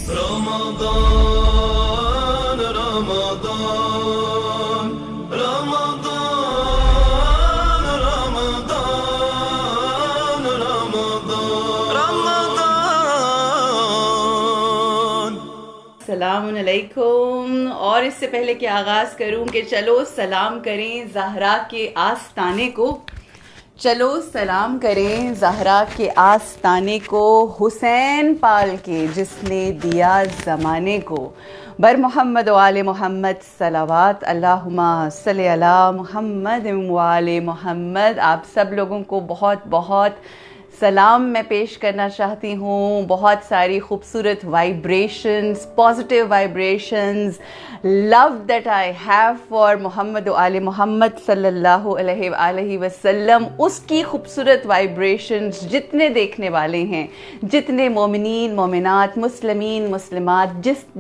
رمضان رمضان رمضان رمضان رمضان رمضان. السلام علیکم. اور اس سے پہلے کہ آغاز کروں کہ چلو سلام کریں زہرا کے آستانے کو، چلو سلام کریں زہرا کے آستانے کو، حسین پال کے جس نے دیا زمانے کو، بر محمد و آل محمد صلوات اللہم صلی علی محمد و آل محمد. آپ سب لوگوں کو بہت بہت سلام میں پیش کرنا چاہتی ہوں. بہت ساری خوبصورت vibrations, positive vibrations, love that I have for Muhammad و آل محمد صلی اللہ علیہ وآلہ وسلم. اس کی خوبصورت وائبریشنز جتنے دیکھنے والے ہیں، جتنے مومنین مومنات، مسلمین مسلمات،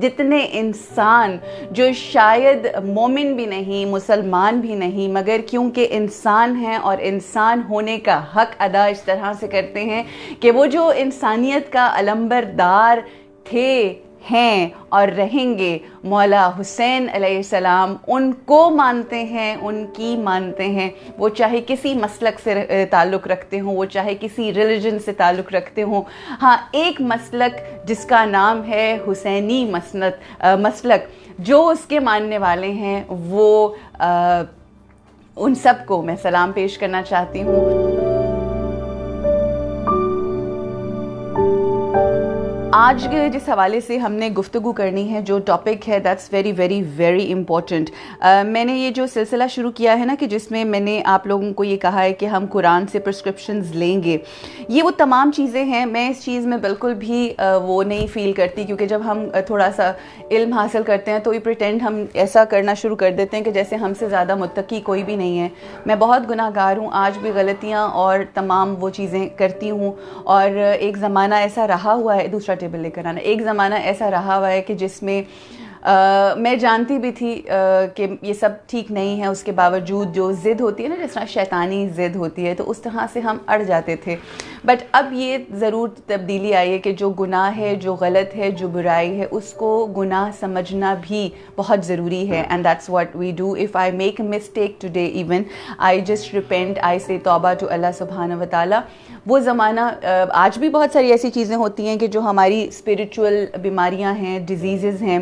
جتنے انسان جو شاید مومن بھی نہیں، مسلمان بھی نہیں، مگر کیونکہ انسان ہیں اور انسان ہونے کا حق ادا اس طرح سے کرتے ہیں کہ وہ جو انسانیت کا علمبردار تھے، ہیں اور رہیں گے، مولا حسین علیہ السلام، ان کو مانتے ہیں، ان کی مانتے ہیں. وہ چاہے کسی مسلک سے تعلق رکھتے ہوں، وہ چاہے کسی ریلیجن سے تعلق رکھتے ہوں. ہاں، ایک مسلک جس کا نام ہے حسینی مسلک، جو اس کے ماننے والے ہیں، وہ ان سب کو میں سلام پیش کرنا چاہتی ہوں. آج جس حوالے سے ہم نے گفتگو کرنی ہے، جو ٹاپک ہے، that's very very very important. میں نے یہ جو سلسلہ شروع کیا ہے نا، کہ جس میں نے آپ لوگوں کو یہ کہا ہے کہ ہم قرآن سے پرسکرپشنز لیں گے، یہ وہ تمام چیزیں ہیں. میں اس چیز میں بالکل بھی وہ نہیں فیل کرتی، کیونکہ جب ہم تھوڑا سا علم حاصل کرتے ہیں تو یہ پریٹینڈ ہم ایسا کرنا شروع کر دیتے ہیں کہ جیسے ہم سے زیادہ متقی کوئی بھی نہیں ہے. میں بہت گناہ گار ہوں، آج بھی غلطیاں اور تمام وہ چیزیں کرتی ہوں. اور ایک زمانہ ایسا رہا ہوا ہے، دوسرا ٹیبل لے کر آنا، ایک زمانہ ایسا رہا ہوا ہے کہ جس میں میں جانتی بھی تھی کہ یہ سب ٹھیک نہیں ہے، اس کے باوجود جو ضد ہوتی ہے نا، جس طرح شیطانی ضد ہوتی ہے، تو اس طرح سے ہم اڑ جاتے تھے. بٹ اب یہ ضرور تبدیلی آئی ہے کہ جو گناہ ہے، جو غلط ہے، جو برائی ہے، اس کو گناہ سمجھنا بھی بہت ضروری ہے. And that's what we do. If I make a mistake today, even I just repent, I say توبہ ٹو اللہ سبحانہ و تعالیٰ. وہ زمانہ آج بھی بہت ساری ایسی چیزیں ہوتی ہیں کہ جو ہماری اسپریچول بیماریاں ہیں، ڈیزیزز ہیں،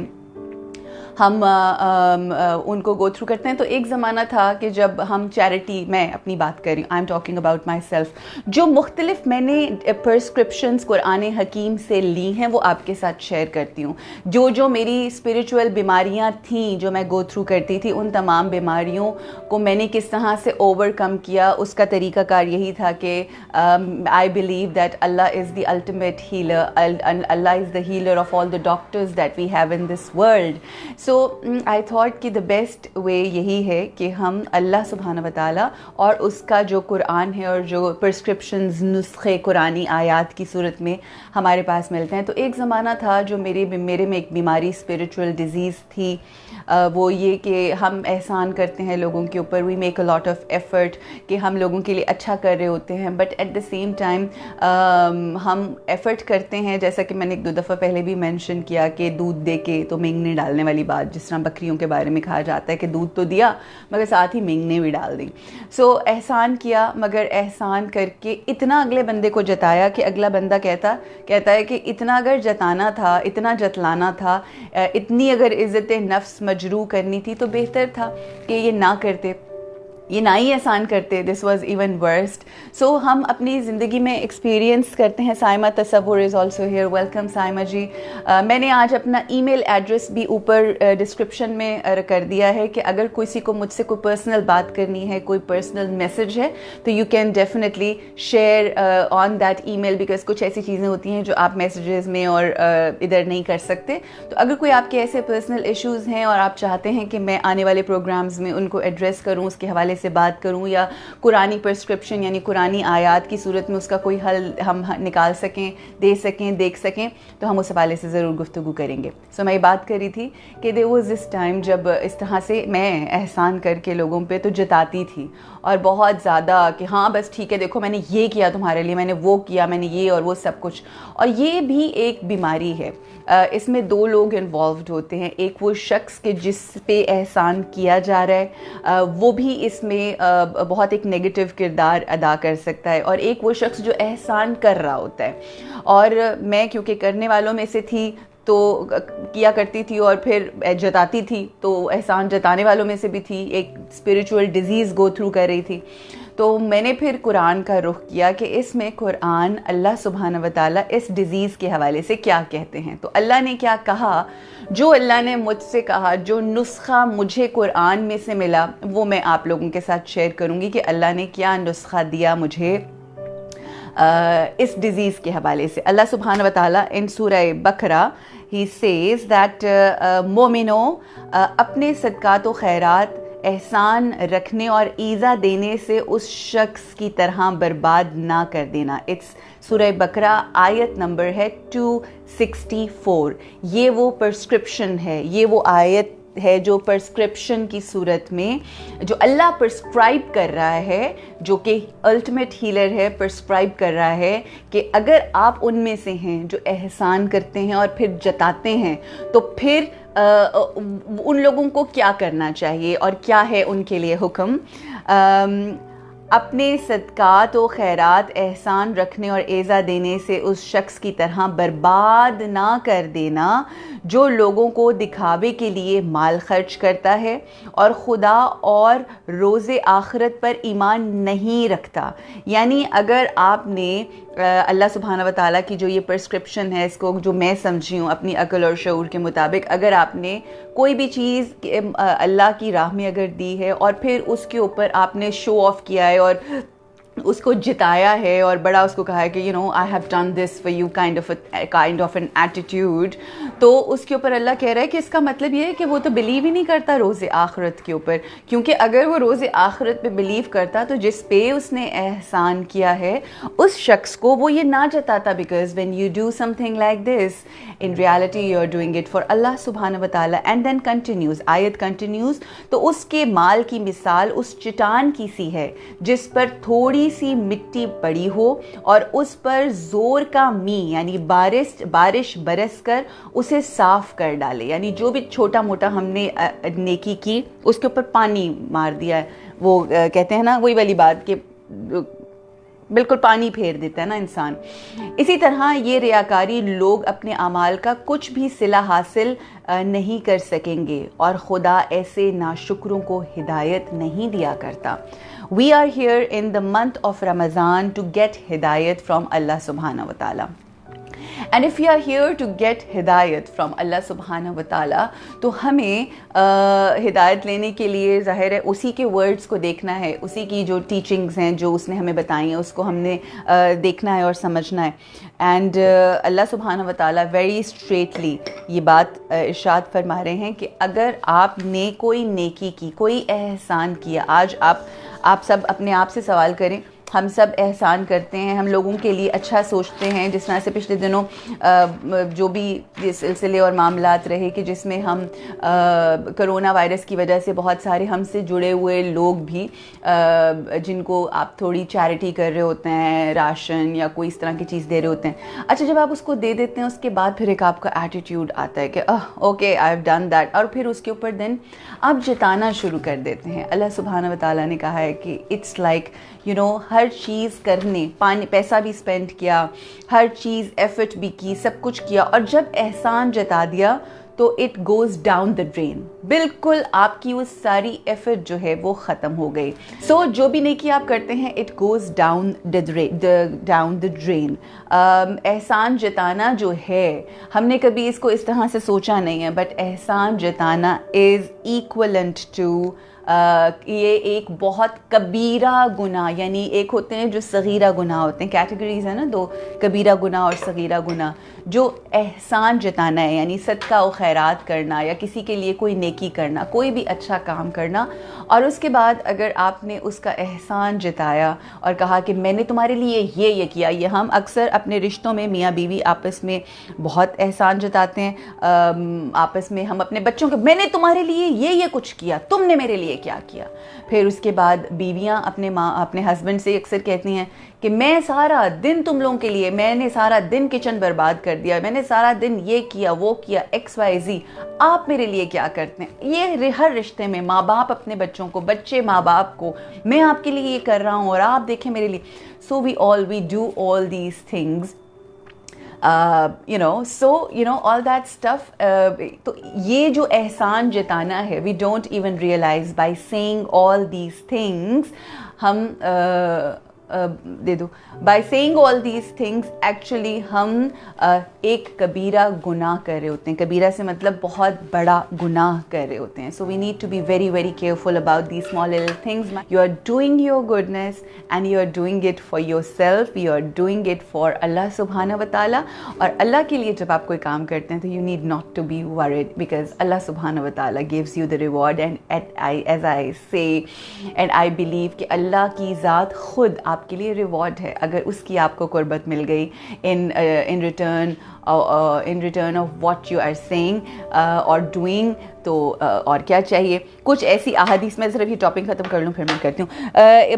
ہم ان کو گو تھرو کرتے ہیں. تو ایک زمانہ تھا کہ جب ہم چیریٹی، میں اپنی بات کر رہی ہوں، I am talking about my self, جو مختلف میں نے پرسکرپشنز قرآن حکیم سے لی ہیں وہ آپ کے ساتھ شیئر کرتی ہوں. جو میری اسپریچول بیماریاں تھیں جو میں گو تھرو کرتی تھی، ان تمام بیماریوں کو میں نے کس طرح سے اوور کم کیا، اس کا طریقہ کار یہی تھا کہ I believe that Allah is the ultimate healer, Allah is the healer of all the doctors that we have in this world. So I thought کہ دا بیسٹ وے یہی ہے کہ ہم اللہ سبحانہ و تعالیٰ اور اس کا جو قرآن ہے اور جو پرسکرپشنز، نسخے قرآنی آیات کی صورت میں ہمارے پاس ملتے ہیں. تو ایک زمانہ تھا جو میرے میں ایک بیماری، اسپریچول ڈیزیز تھی، وہ یہ کہ ہم احسان کرتے ہیں لوگوں کے اوپر، we make a lot of effort کہ ہم لوگوں کے لیے اچھا کر رہے ہوتے ہیں، but at the same time ہم ایفرٹ کرتے ہیں، جیسا کہ میں نے ایک دو دفعہ پہلے بھی مینشن کیا کہ دودھ دے کے تو مینگنے ڈالنے والی بات، جس طرح بکریوں کے بارے میں کہا جاتا ہے کہ دودھ تو دیا مگر ساتھ ہی مینگنے بھی ڈال دی. سو احسان کیا، مگر احسان کر کے اتنا اگلے بندے کو جتایا کہ اگلا بندہ کہتا ہے کہ اتنا اگر جتانا تھا، اتنا جتلانا تھا، اتنی اگر عزت نفس مجروح کرنی تھی تو بہتر تھا کہ یہ نہ کرتے، یہ نہ ہی احسان کرتے. This was even worst. So ہم اپنی زندگی میں ایکسپیرینس کرتے ہیں. Saima Tasawar is also here. Welcome Saima ji. میں نے آج اپنا ای میل ایڈریس بھی اوپر ڈسکرپشن میں کر دیا ہے کہ اگر کسی کو مجھ سے کوئی پرسنل بات کرنی ہے، کوئی پرسنل میسج ہے، تو you can definitely share on that email, because کچھ ایسی چیزیں ہوتی ہیں جو آپ میسیجز میں اور ادھر نہیں کر سکتے. تو اگر کوئی آپ کے ایسے پرسنل ایشوز ہیں اور آپ چاہتے ہیں کہ میں آنے والے پروگرامز میں ان کو ایڈریس کروں، اس کے حوالے حوالے سے بات کروں یا قرآنی پرسکرپشن یعنی قرآنی آیات کی صورت میں اس کا کوئی حل ہم نکال سکیں, دے سکیں, دیکھ سکیں, تو ہم اس حوالے سے ضرور گفتگو کریں گے. سو میں یہ بات کر رہی تھی کہ دیر واز دس ٹائم جب اس طرح سے میں احسان کر کے لوگوں پہ تو جتاتی تھی اور بہت زیادہ کہ ہاں بس ٹھیک ہے دیکھو میں نے یہ کیا تمہارے لیے, میں نے وہ کیا, میں نے یہ اور وہ سب کچھ. اور یہ بھی ایک بیماری ہے. اس میں دو لوگ انوالوڈ ہوتے ہیں, ایک وہ شخص کہ جس پہ احسان کیا جا رہا ہے وہ بھی اس میں بہت ایک نیگیٹو کردار ادا کر سکتا ہے, اور ایک وہ شخص جو احسان کر رہا ہوتا ہے. اور میں کیونکہ کرنے والوں میں سے تھی تو کیا کرتی تھی اور پھر جتاتی تھی, تو احسان جتانے والوں میں سے بھی تھی, ایک اسپریچول ڈیزیز گو تھرو کر رہی تھی. تو میں نے پھر قرآن کا رخ کیا کہ اس میں قرآن اللہ سبحانہ و تعالیٰ اس ڈیزیز کے حوالے سے کیا کہتے ہیں. تو اللہ نے کیا کہا, جو اللہ نے مجھ سے کہا, جو نسخہ مجھے قرآن میں سے ملا وہ میں آپ لوگوں کے ساتھ شیئر کروں گی کہ اللہ نے کیا نسخہ دیا مجھے اس ڈیزیز کے حوالے سے. اللہ سبحانہ و تعالیٰ ان سورہ بقرہ ہی سیز دیٹ مومنو اپنے صدقات و خیرات احسان رکھنے اور ایذا دینے سے اس شخص کی طرح برباد نہ کر دینا. اٹس سورہ بقرہ آیت نمبر ہے 264. یہ وہ پرسکرپشن ہے, یہ وہ آیت ہے جو پرسکرپشن کی صورت میں جو اللہ پرسکرائب کر رہا ہے, جو کہ الٹیمیٹ ہیلر ہے, پرسکرائب کر رہا ہے کہ اگر آپ ان میں سے ہیں جو احسان کرتے ہیں اور پھر جتاتے ہیں تو پھر ان لوگوں کو کیا کرنا چاہیے اور کیا ہے ان کے لیے حکم. اپنے صدقات و خیرات احسان رکھنے اور ایذا دینے سے اس شخص کی طرح برباد نہ کر دینا جو لوگوں کو دکھاوے کے لیے مال خرچ کرتا ہے اور خدا اور روز آخرت پر ایمان نہیں رکھتا. یعنی اگر آپ نے اللہ سبحانہ و تعالیٰ کی جو یہ پرسکرپشن ہے, اس کو جو میں سمجھی ہوں اپنی عقل اور شعور کے مطابق, اگر آپ نے کوئی بھی چیز اللہ کی راہ میں اگر دی ہے اور پھر اس کے اوپر آپ نے شو آف کیا ہے اور اس کو جتایا ہے اور بڑا اس کو کہا ہے کہ you know I have done this for you kind of an attitude, تو اس کے اوپر اللہ کہہ رہا ہے کہ اس کا مطلب یہ ہے کہ وہ تو بلیو ہی نہیں کرتا روز آخرت کے اوپر. کیونکہ اگر وہ روز آخرت پہ بلیو کرتا تو جس پہ اس نے احسان کیا ہے اس شخص کو وہ یہ نہ جتاتا, because when you do something like this in reality you are doing it for Allah سبحانہ و تعالیٰ. اینڈ دین کنٹینیوز, آیت کنٹینیوز, تو اس کے مال کی مثال اس چٹان کی سی ہے جس پر تھوڑی سی مٹی پڑی ہو اور اس پر زور کا می یعنی بارش برس کر اسے صاف کر ڈالے. یعنی جو بھی چھوٹا موٹا ہم نے نیکی کی اس کے اوپر پانی مار دیا ہے, وہ کہتے ہیں نا وہی والی بات کہ بالکل پانی پھیر دیتا ہے نا انسان. اسی طرح یہ ریاکاری لوگ اپنے اعمال کا کچھ بھی صلہ حاصل نہیں کر سکیں گے اور خدا ایسے ناشکروں کو ہدایت نہیں دیا کرتا. We are here in the month of Ramadan to get hidayat from Allah subhanahu wa ta'ala. And if we are here to get hidayat from Allah subhanahu wa ta'ala, تو ہمیں ہدایت لینے کے لیے ظاہر ہے اسی کے ورڈز کو دیکھنا ہے, اسی کی جو ٹیچنگز ہیں جو اس نے ہمیں بتائی ہیں اس کو ہم نے دیکھنا ہے اور سمجھنا ہے. اینڈ اللہ سبحانہ و تعالیٰ ویری اسٹریٹلی یہ بات ارشاد فرما رہے ہیں کہ اگر آپ نے کوئی نیکی کی, کوئی احسان کیا, آج آپ سب اپنے آپ سے سوال کریں, ہم سب احسان کرتے ہیں, ہم لوگوں کے لیے اچھا سوچتے ہیں, جس طرح سے پچھلے دنوں جو بھی سلسلے اور معاملات رہے کہ جس میں ہم کرونا وائرس کی وجہ سے بہت سارے ہم سے جڑے ہوئے لوگ بھی جن کو آپ تھوڑی چیریٹی کر رہے ہوتے ہیں, راشن یا کوئی اس طرح کی چیز دے رہے ہوتے ہیں. اچھا جب آپ اس کو دے دیتے ہیں اس کے بعد پھر ایک آپ کا ایٹیٹیوڈ آتا ہے کہ okay I have done that, اور پھر اس کے اوپر دین آپ جتانا شروع کر دیتے ہیں. اللہ سبحانہ و تعالیٰ نے کہا ہے کہ اٹس لائک یو نو ہر چیز کرنے, پیسہ بھی اسپینڈ کیا, ہر چیز ایفرٹ بھی کی, سب کچھ کیا, اور جب احسان جتا دیا تو it goes down the drain. بالکل آپ کی وہ ساری ایفرٹ جو ہے وہ ختم ہو گئی. سو جو بھی نیکی آپ کرتے ہیں it goes down the drain. احسان جتانا جو ہے ہم نے کبھی اس کو اس طرح سے سوچا نہیں ہے, بٹ احسان جتانا از ایکولنٹ ٹو یہ ایک بہت کبیرہ گناہ، یعنی ایک ہوتے ہیں جو صغیرہ گناہ ہوتے ہیں، کیٹیگریز ہیں نا دو، کبیرہ گناہ اور صغیرہ گناہ. جو احسان جتانا ہے یعنی صدقہ و خیرات کرنا یا کسی کے لیے کوئی نیکی کرنا، کوئی بھی اچھا کام کرنا، اور اس کے بعد اگر آپ نے اس کا احسان جتایا اور کہا کہ میں نے تمہارے لیے یہ کیا. یہ ہم اکثر اپنے رشتوں میں میاں بیوی آپس میں بہت احسان جتاتے ہیں. آپس میں ہم اپنے بچوں کو، میں نے تمہارے لیے یہ کچھ کیا، تم نے میرے لیے کیا کیا. پھر اس کے بعد بیویاں اپنے ہسبینڈ سے اکثر کہتی ہیں کہ میں سارا دن تم لوگوں کے لیے، میں نے سارا دن کچن برباد کر دیا، میں نے سارا دن یہ کیا وہ کیا XYZ، آپ میرے لیے کیا کرتے ہیں. یہ ہر رشتے میں ماں باپ اپنے بچوں کو، بچے ماں باپ کو، میں آپ کے لیے یہ کر رہا ہوں اور آپ دیکھیں میرے لیے. So we do all these things. All that stuff. تو یہ جو احسان جتانا ہے, we don't even realize by saying all these things, ہم دے دو, by saying all these things actually ہم ایک کبیرہ گناہ کر رہے ہوتے ہیں. کبیرہ سے مطلب بہت بڑا گناہ کر رہے ہوتے ہیں. So we need to be very very careful about these small little things. You are doing your goodness and you are doing it for yourself, you are doing it for Allah subhanahu wa ta'ala. اور اللہ کے لیے جب آپ کوئی کام کرتے ہیں تو you need not to be worried because Allah subhanahu wa ta'ala gives you the reward. And as I say and I believe کہ اللہ کی ذات خود آپ کے لیے ریوارڈ ہے اگر اس کی آپ کو قربت مل گئی in return of what you are saying or doing. تو اور کیا چاہیے. کچھ ایسی احادیث, میں صرف یہ ٹاپک ختم کر لوں پھر میں کرتی ہوں.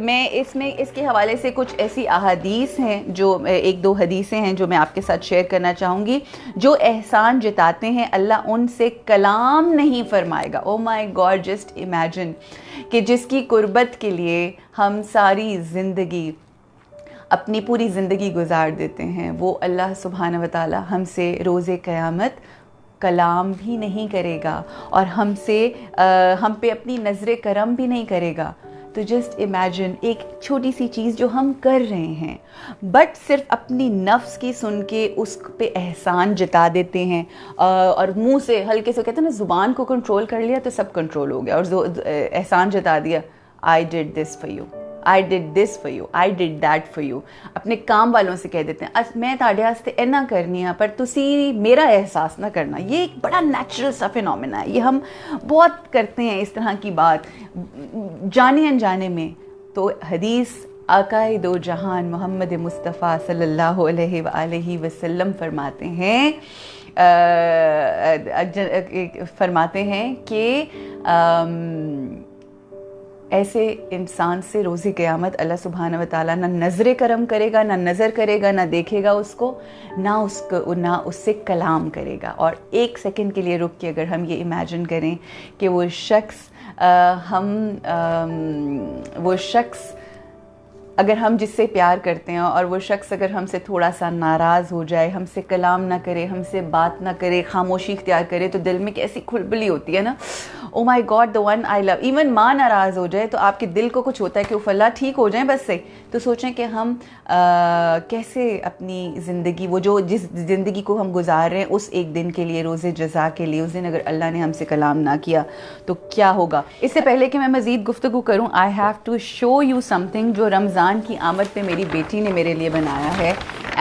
میں اس کے حوالے سے کچھ ایسی احادیث ہیں جو ایک دو حدیثیں ہیں جو میں آپ کے ساتھ شیئر کرنا چاہوں گی. جو احسان جتاتے ہیں اللہ ان سے کلام نہیں فرمائے گا. او مائی گاڈ, جسٹ امیجن کہ جس کی قربت کے لیے ہم ساری زندگی, اپنی پوری زندگی گزار دیتے ہیں, وہ اللہ سبحانہ و تعالی ہم سے روز قیامت کلام بھی نہیں کرے گا اور ہم پہ اپنی نظر کرم بھی نہیں کرے گا. تو جسٹ امیجن ایک چھوٹی سی چیز جو ہم کر رہے ہیں بٹ صرف اپنی نفس کی سن کے اس پہ احسان جتا دیتے ہیں اور منہ سے ہلکے سے کہتے ہیں نا, زبان کو کنٹرول کر لیا تو سب کنٹرول ہو گیا, اور احسان جتا دیا, I did this for you, I did this for you, I did that for you. اپنے کام والوں سے کہہ دیتے ہیں میں تاڑے واسطے اینا کرنی ہاں پر تسی میرا احساس نہ کرنا. یہ ایک بڑا نیچرل سا فینومینا ہے, یہ ہم بہت کرتے ہیں اس طرح کی بات جانے انجانے میں. تو حدیث آقائے دو جہان محمد مصطفیٰ صلی اللہ علیہ وآلہ وسلم فرماتے ہیں کہ ایسے انسان سے روز قیامت اللہ سبحانہ و تعالیٰ نہ نظر کرم کرے گا, نہ نظر کرے گا, نہ دیکھے گا اس کو, نہ اس سے کلام کرے گا. اور ایک سیکنڈ کے لیے رک کے اگر ہم یہ امیجن کریں کہ وہ شخص اگر ہم جس سے پیار کرتے ہیں اور وہ شخص اگر ہم سے تھوڑا سا ناراض ہو جائے, ہم سے کلام نہ کرے, ہم سے بات نہ کرے, خاموشی اختیار کرے, تو دل میں کیسی کھلبلی ہوتی ہے نا. Oh my god, the one I love. ایون ماں ناراض ہو جائے تو آپ کے دل کو کچھ ہوتا ہے کہ وہ فلاں ٹھیک ہو جائیں بس سے. تو سوچیں کہ ہم کیسے اپنی زندگی, وہ جو جس زندگی کو ہم گزار رہے ہیں اس ایک دن کے لیے, روز جزا کے لیے, اس دن اگر اللہ نے ہم سے کلام نہ کیا تو کیا ہوگا. اس سے پہلے کہ میں مزید گفتگو کروں, I have to show you something جو رمضان کی آمد پہ میری بیٹی نے میرے لیے بنایا ہے.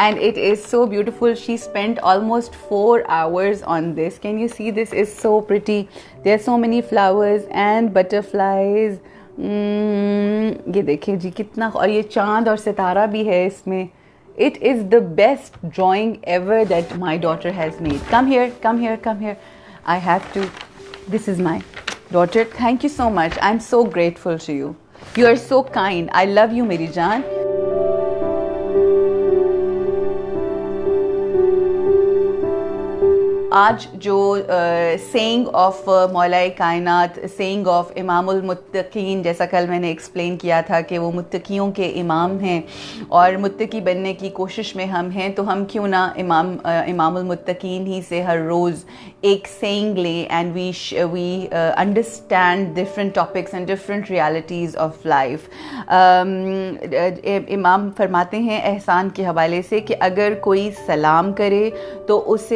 And it is so beautiful. She spent almost 4 hours on this. Can you see this is so pretty? There are so many flowers and butterflies. یہ دیکھیں جی کتنا, اور یہ چاند اور ستارہ بھی ہے اس میں. It is the best drawing ever that my daughter has made. Come here, come here, come here. I have to. This is my daughter. Thank you so much. I'm so grateful to you. You are so kind. I love you, Meri Jaan. آج جو saying of مولا کائنات, saying of امام المتقین, جیسا کل میں نے ایکسپلین کیا تھا کہ وہ متقیوں کے امام ہیں اور متقی بننے کی کوشش میں ہم ہیں, تو ہم کیوں نہ امام المتقین ہی سے ہر روز ایک سینگ لیں and we understand different topics and different realities of life. امام فرماتے ہیں احسان کے حوالے سے کہ اگر کوئی سلام کرے تو اس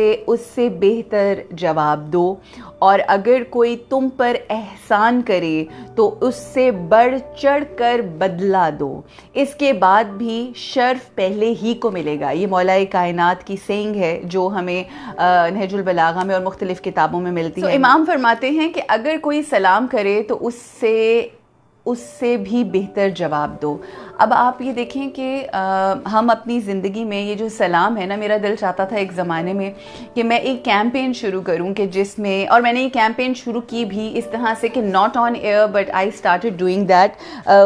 سے بہتر جواب دو, اور اگر کوئی تم پر احسان کرے تو اس سے بڑھ چڑھ کر بدلہ دو، اس کے بعد بھی شرف پہلے ہی کو ملے گا۔ یہ مولا کائنات کی سینگ ہے جو ہمیں نہج البلاغہ میں اور مختلف کتابوں میں ملتی ہے۔ امام فرماتے ہیں کہ اگر کوئی سلام کرے تو اس سے بھی بہتر جواب دو۔ اب آپ یہ دیکھیں کہ ہم اپنی زندگی میں یہ جو سلام ہے نا، میرا دل چاہتا تھا ایک زمانے میں کہ میں ایک کیمپین شروع کروں کہ جس میں، اور میں نے یہ کیمپین شروع کی بھی اس طرح سے کہ not on air but I started doing that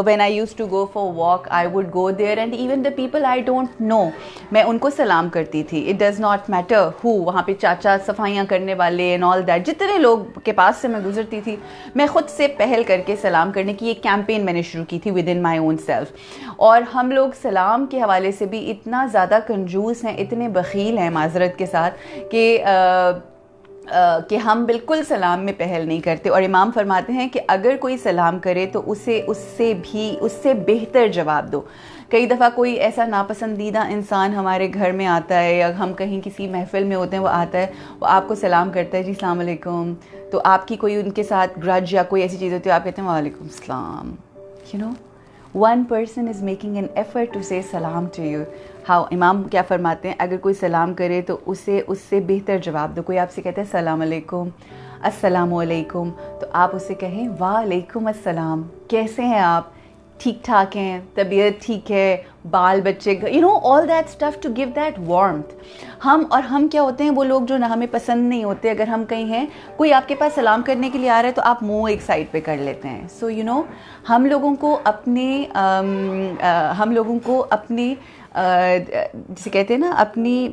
when I use to go for walk I would go there and even the people I don't know میں ان کو سلام کرتی تھی۔ It does not matter who, وہاں پہ چاچا صفائیاں کرنے والے اینڈ آل دیٹ، جتنے لوگ کے پاس سے میں گزرتی تھی میں خود سے پہل کر کے سلام کرنے کی ایک کیمپین میں نے شروع کی تھی with in my own self. اور ہم لوگ سلام کے حوالے سے بھی اتنا زیادہ کنجوس ہیں، اتنے بخیل ہیں معذرت کے ساتھ کہ ہم بالکل سلام میں پہل نہیں کرتے۔ اور امام فرماتے ہیں کہ اگر کوئی سلام کرے تو اس سے بہتر جواب دو۔ کئی دفعہ کوئی ایسا ناپسندیدہ انسان ہمارے گھر میں آتا ہے یا ہم کہیں کسی محفل میں ہوتے ہیں، وہ آتا ہے، وہ آپ کو سلام کرتا ہے، جی السلام علیکم، تو آپ کی کوئی ان کے ساتھ گرج یا کوئی ایسی چیز ہوتی ہے، آپ کہتے ہیں وعلیکم السلام۔ You know one person is making an effort to say salam to you. How امام کیا فرماتے ہیں، اگر کوئی سلام کرے تو اس سے بہتر جواب دو۔ کوئی آپ سے کہتا ہے السلام علیکم، السلام علیکم، تو آپ اسے کہیں وعلیکم السلام، کیسے ہیں آپ؟ ٹھیک ٹھاک ہیں، طبیعت ٹھیک ہے، بال بچے، you know all that stuff to give that warmth. ہم کیا ہوتے ہیں، وہ لوگ جو ہمیں پسند نہیں ہوتے، اگر ہم کہیں ہیں کوئی آپ کے پاس سلام کرنے کے لیے آ رہا ہے تو آپ منہ ایک سائڈ پہ کر لیتے ہیں۔ سو یو نو ہم لوگوں کو اپنے جسے کہتے ہیں نا، اپنی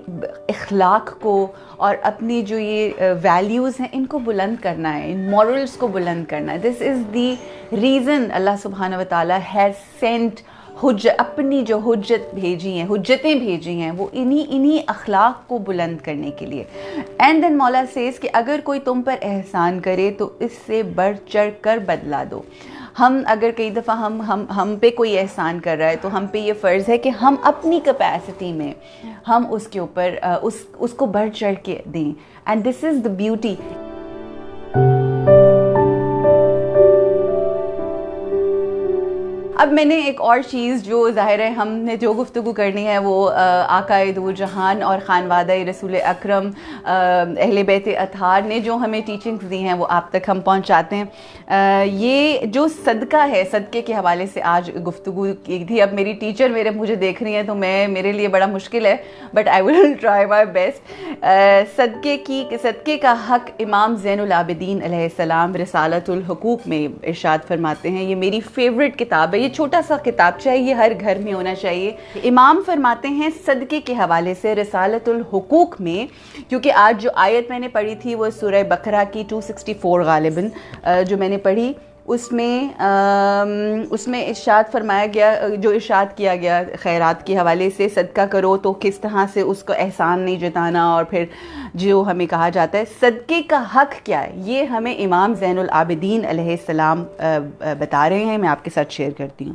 اخلاق کو اور اپنی جو یہ ویلیوز ہیں ان کو بلند کرنا ہے، ان مورلز کو بلند کرنا ہے۔ دس از دی ریزن اللہ سبحانہ و تعالیٰ ہیز سینٹ اپنی جو حجتیں بھیجی ہیں وہ انہی اخلاق کو بلند کرنے کے لیے۔ اینڈ دین مولا سیز کہ اگر کوئی تم پر احسان کرے تو اس سے بڑھ چڑھ کر بدلا دو۔ اگر کئی دفعہ ہم پہ کوئی احسان کر رہا ہے تو ہم پہ یہ فرض ہے کہ ہم اپنی کیپیسٹی میں ہم اس کے اوپر اس کو بڑھ چڑھ کے دیں، and this is the beauty. اب میں نے ایک اور چیز جو ظاہر ہے ہم نے جو گفتگو کرنی ہے وہ آقا دو جہان اور خانوادہ رسول اکرم اہل بیت اطہار نے جو ہمیں ٹیچنگز دی ہیں وہ آپ تک ہم پہنچاتے ہیں۔ یہ جو صدقہ ہے، صدقے کے حوالے سے آج گفتگو کی تھی۔ اب میری ٹیچر مجھے دیکھ رہی ہیں تو میرے لیے بڑا مشکل ہے، but I will try my best. صدقے کا حق امام زین العابدین علیہ السلام رسالۃ الحقوق میں ارشاد فرماتے ہیں۔ یہ میری فیوریٹ کتاب ہے، یہ چھوٹا سا کتابچہ ہے، یہ ہر گھر میں ہونا چاہیے۔ امام فرماتے ہیں صدقے کے حوالے سے رسالۃ الحقوق میں، کیونکہ آج جو آیت میں نے پڑھی تھی وہ سورہ بقرہ کی 264 غالباً جو میں نے پڑھی، اس میں ارشاد فرمایا گیا، جو ارشاد کیا گیا خیرات کے حوالے سے، صدقہ کرو تو کس طرح سے اس کو احسان نہیں جتانا، اور پھر جو ہمیں کہا جاتا ہے صدقے کا حق کیا ہے، یہ ہمیں امام زین العابدین علیہ السلام بتا رہے ہیں۔ میں آپ کے ساتھ شیئر کرتی ہوں۔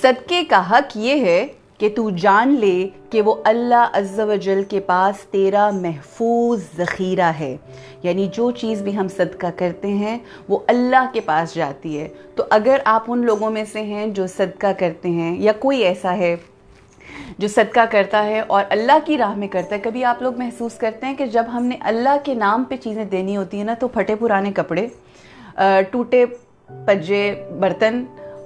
صدقے کا حق یہ ہے کہ تو جان لے کہ وہ اللہ عز و جل کے پاس تیرا محفوظ ذخیرہ ہے، یعنی جو چیز بھی ہم صدقہ کرتے ہیں وہ اللہ کے پاس جاتی ہے۔ تو اگر آپ ان لوگوں میں سے ہیں جو صدقہ کرتے ہیں، یا کوئی ایسا ہے جو صدقہ کرتا ہے اور اللہ کی راہ میں کرتا ہے، کبھی آپ لوگ محسوس کرتے ہیں کہ جب ہم نے اللہ کے نام پہ چیزیں دینی ہوتی ہیں نا، تو پھٹے پرانے کپڑے، ٹوٹے پجے برتن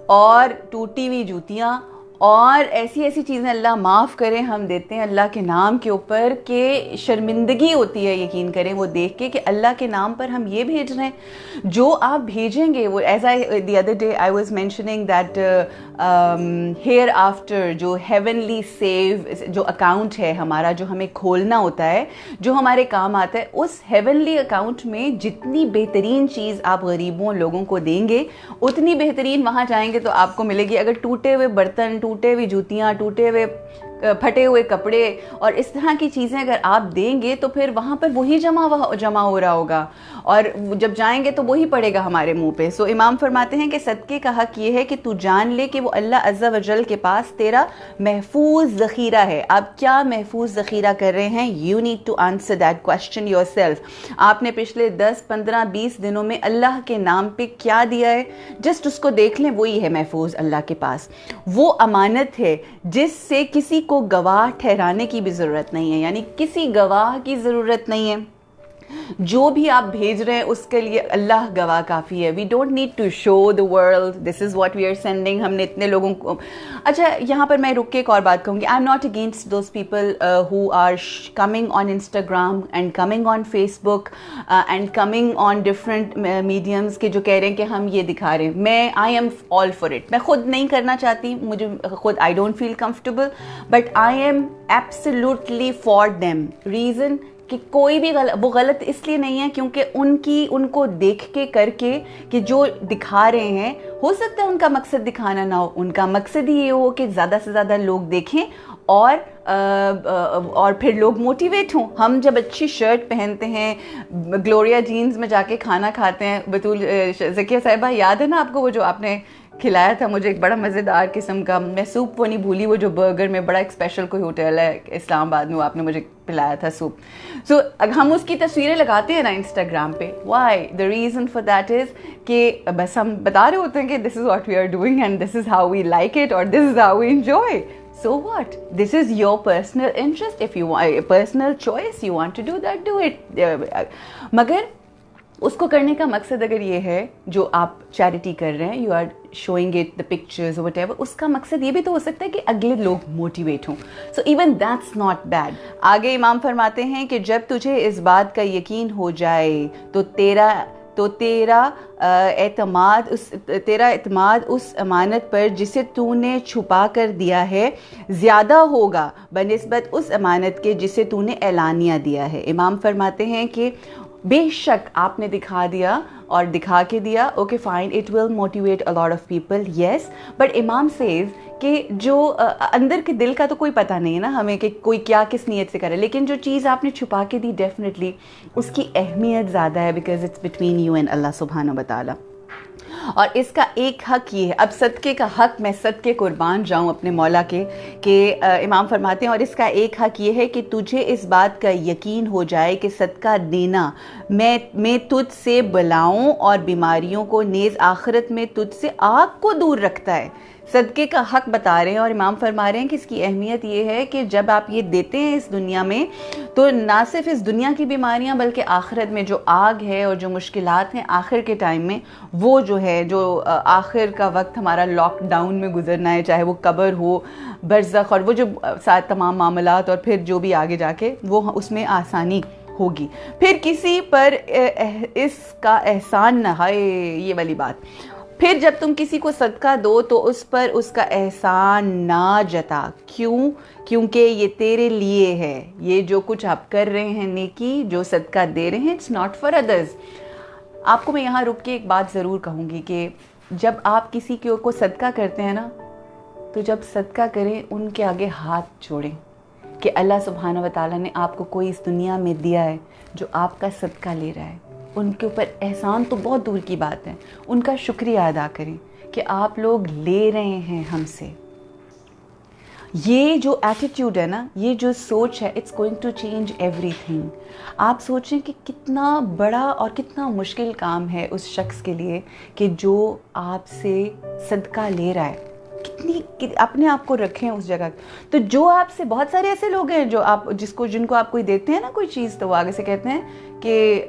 اور ٹوٹی ہوئی جوتیاں اور ایسی چیزیں اللہ معاف کریں ہم دیتے ہیں اللہ کے نام کے اوپر، کہ شرمندگی ہوتی ہے یقین کریں وہ دیکھ کے کہ اللہ کے نام پر ہم یہ بھیج رہے ہیں۔ جو آپ بھیجیں گے وہ as I the other day I was mentioning that here after جو ہیونلی سیو جو اکاؤنٹ ہے ہمارا، جو ہمیں کھولنا ہوتا ہے، جو ہمارے کام آتا ہے، اس ہیونلی اکاؤنٹ میں جتنی بہترین چیز آپ غریبوں لوگوں کو دیں گے اتنی بہترین وہاں جائیں گے تو آپ کو ملے گی۔ اگر ٹوٹے ہوئے برتن، ٹوٹے ہوئے جوتیاں، ٹوٹے ہوئے پھٹے ہوئے کپڑے اور اس طرح کی چیزیں اگر آپ دیں گے تو پھر وہاں پر وہی جمع ہو رہا ہوگا اور جب جائیں گے تو وہی پڑے گا ہمارے منہ پہ. سو امام فرماتے ہیں کہ صدقے کا حق یہ ہے کہ تو جان لے کہ وہ اللہ عز و جل کے پاس تیرا محفوظ ذخیرہ ہے. آپ کیا محفوظ ذخیرہ کر رہے ہیں؟ You need to answer that question yourself. آپ نے پچھلے 10 15 20 دنوں میں اللہ کے نام پہ کیا دیا ہے؟ جسٹ اس کو دیکھ لیں, وہی ہے محفوظ اللہ کے پاس. وہ امانت ہے جس سے کسی کو گواہ ٹھہرانے کی بھی ضرورت نہیں ہے, یعنی کسی گواہ کی ضرورت نہیں ہے. جو بھی آپ بھیج رہے ہیں اس کے لیے اللہ گواہ کافی ہے. We don't need to show the world this is what we are sending. ہم نے اتنے لوگوں کو. اچھا, یہاں پر میں رک کے ایک اور بات کہوں گی. I am not against those people who are coming on Instagram and coming on Facebook and coming on different mediums کے جو کہہ رہے ہیں کہ ہم یہ دکھا رہے ہیں. میں I am all for it. میں خود نہیں کرنا چاہتی, مجھے خود I don't feel comfortable, but I am absolutely for them. Reason کہ کوئی بھی وہ غلط اس لیے نہیں ہے کیونکہ ان کو دیکھ کے کر کے کہ جو دکھا رہے ہیں, ہو سکتا ہے ان کا مقصد دکھانا نہ ہو, ان کا مقصد ہی یہ ہو کہ زیادہ سے زیادہ لوگ دیکھیں اور پھر لوگ موٹیویٹ ہوں. ہم جب اچھی شرٹ پہنتے ہیں, گلوریا جینز میں جا کے کھانا کھاتے ہیں, بطول ذکیہ صاحبہ یاد ہے نا آپ کو وہ جو آپ نے کھلایا تھا مجھے ایک بڑا مزیدار قسم کا, میں سوپ وہ نہیں بھولی, وہ جو برگر میں بڑا ایک اسپیشل کوئی ہوٹل ہے اسلام آباد میں, وہ آپ نے مجھے پلایا تھا سوپ. سو ہم اس کی تصویریں لگاتے ہیں نا انسٹاگرام پہ. Why? The reason for that is کہ بس ہم بتا رہے ہوتے ہیں کہ this is what we are doing and this is how we like it اور this is how we enjoy. So what? This is your personal interest. If you want a personal choice, you want to do that, do it. مگر اس کو کرنے کا مقصد اگر یہ ہے جو آپ چیریٹی کر رہے ہیں, you are showing it the pictures whatever, اس کا مقصد یہ بھی تو ہو سکتا ہے کہ اگلے لوگ موٹیویٹ ہوں. So even that's not bad. آگے امام فرماتے ہیں کہ جب تجھے اس بات کا یقین ہو جائے تو تیرا اعتماد اس امانت پر جسے تو نے چھپا کر دیا ہے زیادہ ہوگا بنسبت اس امانت کے جسے تو نے اعلانیہ دیا ہے. امام فرماتے ہیں کہ بے شک آپ نے دکھا دیا اور دکھا کے دیا, okay fine, it will motivate a lot of people, yes, but امام سیز کہ جو اندر کے دل کا تو کوئی پتہ نہیں ہے نا ہمیں کہ کوئی کیا کس نیت سے کرے, لیکن جو چیز آپ نے چھپا کے دی ڈیفینیٹلی اس کی اہمیت زیادہ ہے, because it's between you and Allah سبحانہ و تعالیٰ. اور اس کا ایک حق یہ ہے, اب صدقے کا حق, میں صدقے قربان جاؤں اپنے مولا کے, کہ امام فرماتے ہیں اور اس کا ایک حق یہ ہے کہ تجھے اس بات کا یقین ہو جائے کہ صدقہ دینا میں تجھ سے بلاؤں اور بیماریوں کو نیز آخرت میں تجھ سے آگ کو دور رکھتا ہے. صدقے کا حق بتا رہے ہیں اور امام فرما رہے ہیں کہ اس کی اہمیت یہ ہے کہ جب آپ یہ دیتے ہیں اس دنیا میں تو نہ صرف اس دنیا کی بیماریاں بلکہ آخرت میں جو آگ ہے اور جو مشکلات ہیں آخر کے ٹائم میں, وہ جو ہے جو آخر کا وقت ہمارا لاک ڈاؤن میں گزرنا ہے, چاہے وہ قبر ہو, برزخ, اور وہ جو ساتھ تمام معاملات, اور پھر جو بھی آگے جا کے وہ اس میں آسانی ہوگی. پھر کسی پر اس کا احسان نہ, ہائے یہ والی بات, پھر جب تم کسی کو صدقہ دو تو اس پر اس کا احسان نہ جتا. کیوں؟ کیونکہ یہ تیرے لیے ہے. یہ جو کچھ آپ کر رہے ہیں نیکی, جو صدقہ دے رہے ہیں, اٹس ناٹ فار ادرز. آپ کو میں یہاں رک کے ایک بات ضرور کہوں گی کہ جب آپ کسی کو صدقہ کرتے ہیں نا, تو جب صدقہ کریں ان کے آگے ہاتھ جوڑیں کہ اللہ سبحانہ و تعالیٰ نے آپ کو کوئی اس دنیا میں دیا ہے جو آپ کا صدقہ لے رہا ہے. ان کے اوپر احسان تو بہت دور کی بات ہے, ان کا شکریہ ادا کریں کہ آپ لوگ لے رہے ہیں ہم سے. یہ جو ایٹیٹیوڈ ہے نا, یہ جو سوچ ہے, it's going to change everything. آپ سوچیں کہ کتنا بڑا اور کتنا مشکل کام ہے اس شخص کے لیے کہ جو آپ سے صدقہ لے رہا ہے, کتنی اپنے آپ کو رکھیں اس جگہ. تو جو آپ سے, بہت سارے ایسے لوگ ہیں جو آپ جن کو آپ کوئی دیتے ہیں نا کوئی چیز, تو وہ آگے سے کہتے ہیں کہ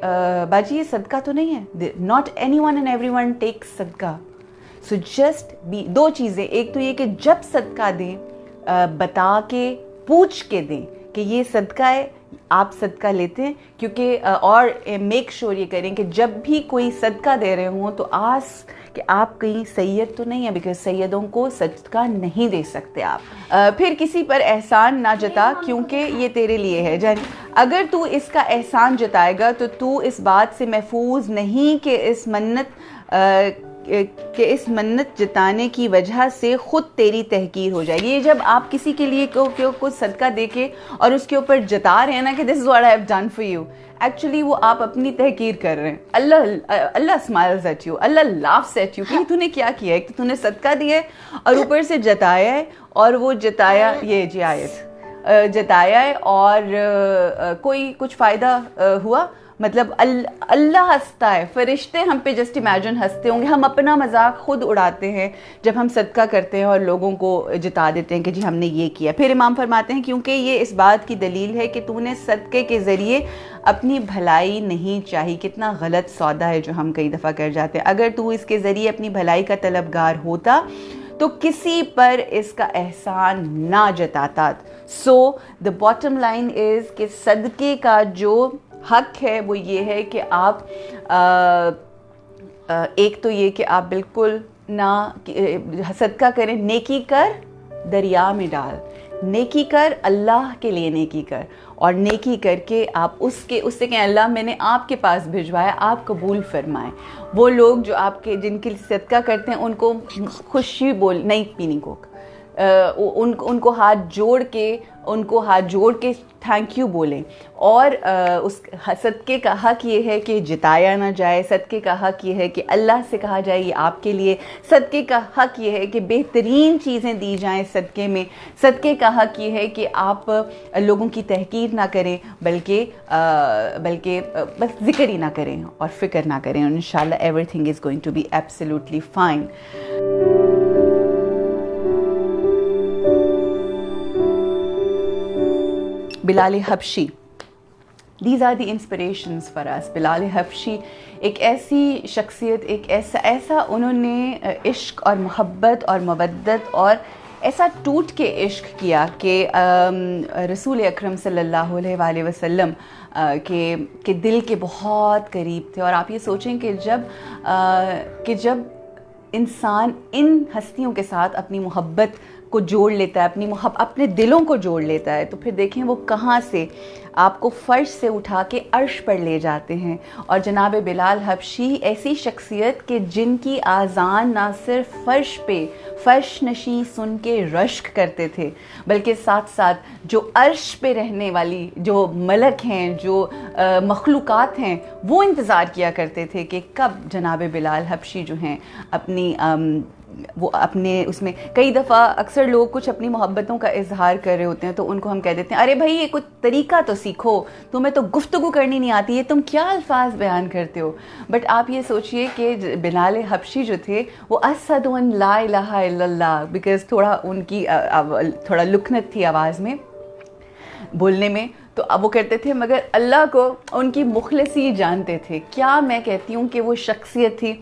باجی یہ صدقہ تو نہیں ہے. Not any one and every one take صدقہ. سو جسٹ بی, دو چیزیں, ایک تو یہ کہ جب صدقہ دیں بتا کے پوچھ کے دیں کہ یہ صدقہ ہے, آپ صدقہ لیتے ہیں, کیونکہ اور میک شور یہ کریں کہ جب بھی کوئی صدقہ دے رہے ہوں تو کہ آپ کہیں سید تو نہیں ہے, بیکاز سیدوں کو صدقہ نہیں دے سکتے آپ. پھر کسی پر احسان نہ جتا کیونکہ یہ تیرے لیے ہے. یعنی اگر تو اس کا احسان جتائے گا تو اس بات سے محفوظ نہیں کہ اس منت کہ اس منت جتانے کی وجہ سے خود تیری تحقیر ہو جائے گی. یہ جب آپ کسی کے لیے کچھ صدقہ دے کے اور اس کے اوپر جتا رہے ہیں نا کہ this is what I have done for you, actually وہ آپ اپنی تحقیر کر رہے ہیں. Allah smiles at you, Allah laughs at you کہ تو نے کیا کیا ہے, کہ تو نے صدقہ دیا ہے اور اوپر سے جتایا ہے, اور وہ جتایا یہ جی آیت جتایا ہے اور کوئی کچھ فائدہ ہوا. مطلب اللہ ہنستا ہے, فرشتے ہم پہ جسٹ امیجن ہنستے ہوں گے. ہم اپنا مذاق خود اڑاتے ہیں جب ہم صدقہ کرتے ہیں اور لوگوں کو جتا دیتے ہیں کہ جی ہم نے یہ کیا. پھر امام فرماتے ہیں کیونکہ یہ اس بات کی دلیل ہے کہ تو نے صدقے کے ذریعے اپنی بھلائی نہیں چاہی. کتنا غلط سودا ہے جو ہم کئی دفعہ کر جاتے ہیں. اگر تو اس کے ذریعے اپنی بھلائی کا طلبگار ہوتا تو کسی پر اس کا احسان نہ جتاتا. سو دا باٹم لائن از کہ صدقے کا جو حق ہے وہ یہ ہے کہ آپ ایک تو یہ کہ آپ بالکل نہ صدقہ کریں, نیکی کر دریا میں ڈال, نیکی کر اللہ کے لیے نیکی کر, اور نیکی کر کے آپ اس سے کہیں اللہ میں نے آپ کے پاس بھجوایا, آپ قبول فرمائیں. وہ لوگ جو آپ کے جن کے صدقہ کرتے ہیں ان کو خوشی بول نہیں پینی کوک, ان کو ہاتھ جوڑ کے تھینک یو بولیں. اور اس صدقے کا حق یہ ہے کہ جتایا نہ جائے, صدقے کا حق یہ ہے کہ اللہ سے کہا جائے یہ آپ کے لیے, صدقے کا حق یہ ہے کہ بہترین چیزیں دی جائیں صدقے میں, صدقے کا حق یہ ہے کہ آپ لوگوں کی تحقیر نہ کریں بلکہ بس ذکر ہی نہ کریں اور فکر نہ کریں, اور انشاءاللہ everything is going to be absolutely fine. Bilal Habshi, these are the inspirations for us. Bilal Habshi ایک ایسی شخصیت, ایک ایسا انہوں نے عشق اور محبت اور مودت اور ایسا ٹوٹ کے عشق کیا کہ رسول اکرم صلی اللہ علیہ وآلہ وسلم کے دل کے بہت قریب تھے. اور آپ یہ سوچیں کہ جب انسان ان ہستیوں کے ساتھ اپنی محبت کو جوڑ لیتا ہے, اپنے دلوں کو جوڑ لیتا ہے, تو پھر دیکھیں وہ کہاں سے آپ کو فرش سے اٹھا کے عرش پر لے جاتے ہیں. اور جناب بلال حبشی ایسی شخصیت کہ جن کی آذان نہ صرف فرش نشی سن کے رشک کرتے تھے, بلکہ ساتھ ساتھ جو عرش پہ رہنے والی جو ملک ہیں, جو مخلوقات ہیں, وہ انتظار کیا کرتے تھے کہ کب جناب بلال حبشی جو ہیں اپنے اس میں. کئی دفعہ اکثر لوگ کچھ اپنی محبتوں کا اظہار کر رہے ہوتے ہیں تو ان کو ہم کہہ دیتے ہیں ارے بھائی یہ کچھ طریقہ تو سیکھو, تمہیں تو گفتگو کرنی نہیں آتی ہے, تم کیا الفاظ بیان کرتے ہو. بٹ آپ یہ سوچئے کہ بلال حبشی جو تھے وہ اشہد ان لا الہ الا اللہ, بیکاز ان کی تھوڑا لکنت تھی آواز میں, بولنے میں, تو اب وہ کرتے تھے مگر اللہ کو ان کی مخلصی جانتے تھے. کیا میں کہتی ہوں کہ وہ شخصیت تھی.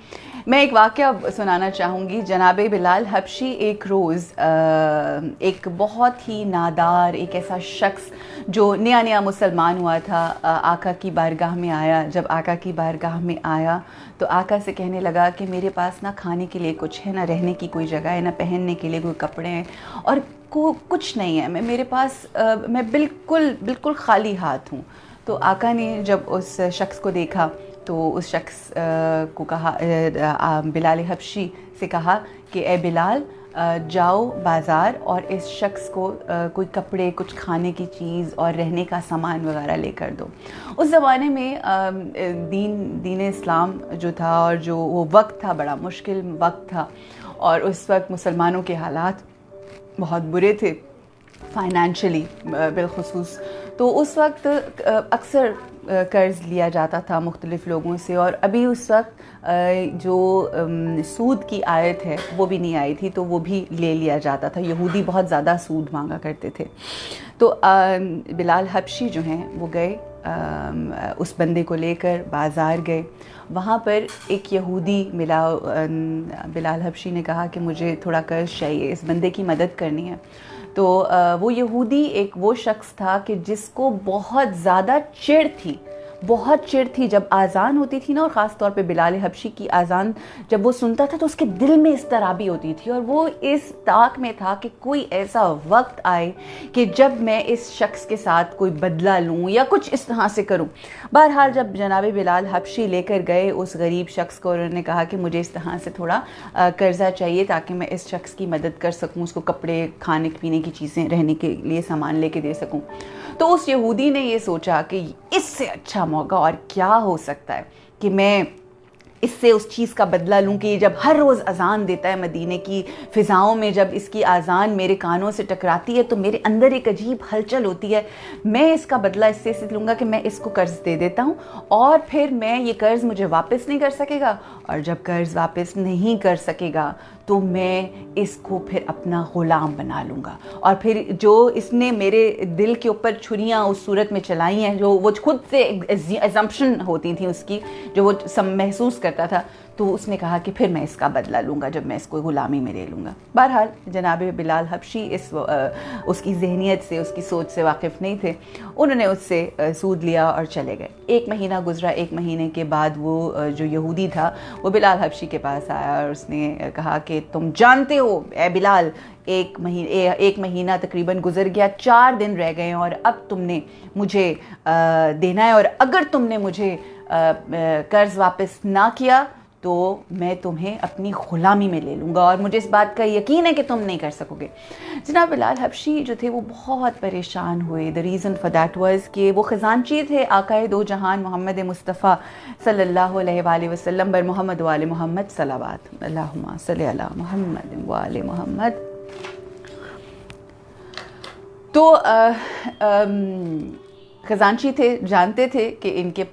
میں ایک واقعہ سنانا چاہوں گی. جناب بلال حبشی ایک روز ایک بہت ہی نادار, ایک ایسا شخص جو نیا مسلمان ہوا تھا, آقا کی بارگاہ میں آیا. جب آقا کی بارگاہ میں آیا تو آقا سے کہنے لگا کہ میرے پاس نہ کھانے کے لیے کچھ ہے, نہ رہنے کی کوئی جگہ ہے, نہ پہننے کے لیے کوئی کپڑے ہیں, اور کچھ نہیں ہے, میرے پاس میں بالکل خالی ہاتھ ہوں. تو آقا نے جب اس شخص کو دیکھا تو اس شخص کو کہا, بلال حبشی سے کہا کہ اے بلال جاؤ بازار اور اس شخص کو کوئی کپڑے, کچھ کھانے کی چیز اور رہنے کا سامان وغیرہ لے کر دو. اس زمانے میں دین اسلام جو تھا اور جو وہ وقت تھا بڑا مشکل وقت تھا, اور اس وقت مسلمانوں کے حالات بہت برے تھے فائنینشلی بالخصوص. تو اس وقت اکثر قرض لیا جاتا تھا مختلف لوگوں سے, اور ابھی اس وقت جو سود کی آیت ہے وہ بھی نہیں آئی تھی, تو وہ بھی لے لیا جاتا تھا. یہودی بہت زیادہ سود مانگا کرتے تھے. تو بلال حبشی جو ہیں وہ گئے, اس بندے کو لے کر بازار گئے. وہاں پر ایک یہودی ملا. بلال حبشی نے کہا کہ مجھے تھوڑا قرض چاہیے, اس بندے کی مدد کرنی ہے. تو وہ یہودی ایک وہ شخص تھا کہ جس کو بہت زیادہ چڑ تھی, بہت چڑ تھی جب آزان ہوتی تھی نا، اور خاص طور پہ بلال حبشی کی آزان جب وہ سنتا تھا تو اس کے دل میں اضطرابی ہوتی تھی، اور وہ اس طاق میں تھا کہ کوئی ایسا وقت آئے کہ جب میں اس شخص کے ساتھ کوئی بدلہ لوں یا کچھ اس طرح سے کروں۔ بہرحال جب جناب بلال حبشی لے کر گئے اس غریب شخص کو، انہوں نے کہا کہ مجھے اس طرح سے تھوڑا قرضہ چاہیے تاکہ میں اس شخص کی مدد کر سکوں، اس کو کپڑے، کھانے پینے کی چیزیں، رہنے کے لیے سامان لے کے دے سکوں۔ تو اس یہودی نے یہ سوچا کہ اس سے اچھا موقع اور کیا ہو سکتا ہے کہ میں اس سے اس چیز کا بدلہ لوں کہ جب ہر روز اذان دیتا ہے مدینے کی فضاؤں میں، جب اس کی اذان میرے کانوں سے ٹکراتی ہے تو میرے اندر ایک عجیب ہلچل ہوتی ہے، میں اس کا بدلہ اس سے لوں گا کہ میں اس کو قرض دے دیتا ہوں، اور پھر میں یہ قرض مجھے واپس نہیں کر سکے گا، اور جب قرض واپس نہیں کر سکے گا تو میں اس کو پھر اپنا غلام بنا لوں گا، اور پھر جو اس نے میرے دل کے اوپر چھریاں اس صورت میں چلائی ہیں، جو وہ خود سے ایزمپشن ہوتی تھیں اس کی، جو وہ محسوس کرتا تھا، تو اس نے کہا کہ پھر میں اس کا بدلہ لوں گا جب میں اس کو غلامی میں لے لوں گا۔ بہرحال جناب بلال حبشی اس کی ذہنیت سے، اس کی سوچ سے واقف نہیں تھے، انہوں نے اس سے سود لیا اور چلے گئے۔ 1 مہینہ گزرا، 1 مہینے کے بعد وہ جو یہودی تھا وہ بلال حبشی کے پاس آیا اور اس نے کہا کہ تم جانتے ہو اے بلال، 1 مہینہ تقریباً گزر گیا، 4 دن رہ گئے اور اب تم نے مجھے دینا ہے، اور اگر تم نے مجھے قرض واپس نہ کیا تو میں تمہیں اپنی غلامی میں لے لوں گا، اور مجھے اس بات کا یقین ہے کہ تم نہیں کر سکو گے۔ جناب بلال حبشی جو تھے وہ بہت پریشان ہوئے۔ The reason for that was کہ وہ خزانچی تھے آقائے دو جہان محمد مصطفیٰ صلی اللہ علیہ وآلہ وسلم بر محمد وآل محمد صلوات، اللہم صلی علی محمد وآل محمد۔ تو خزانچی تھے، جانتے تھے کہ ان کے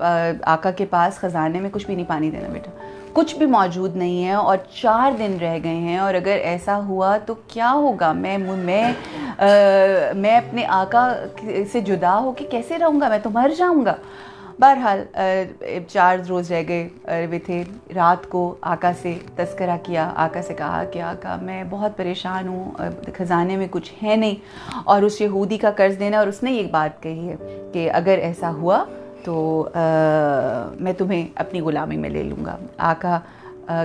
آقا کے پاس خزانے میں کچھ بھی نہیں، پانی دینا بیٹا، کچھ بھی موجود نہیں ہے، اور 4 دن رہ گئے ہیں، اور اگر ایسا ہوا تو کیا ہوگا، میں اپنے آقا سے جدا ہو کے کیسے رہوں گا، میں تو مر جاؤں گا۔ بہرحال 4 روز رہ گئے ہوئے تھے، رات کو آقا سے تذکرہ کیا، آقا سے کہا کہ آقا میں بہت پریشان ہوں، خزانے میں کچھ ہے نہیں اور اس یہودی کا قرض دینا، اور اس نے یہ بات کہی ہے کہ اگر ایسا ہوا تو میں تمہیں اپنی غلامی میں لے لوں گا۔ آقا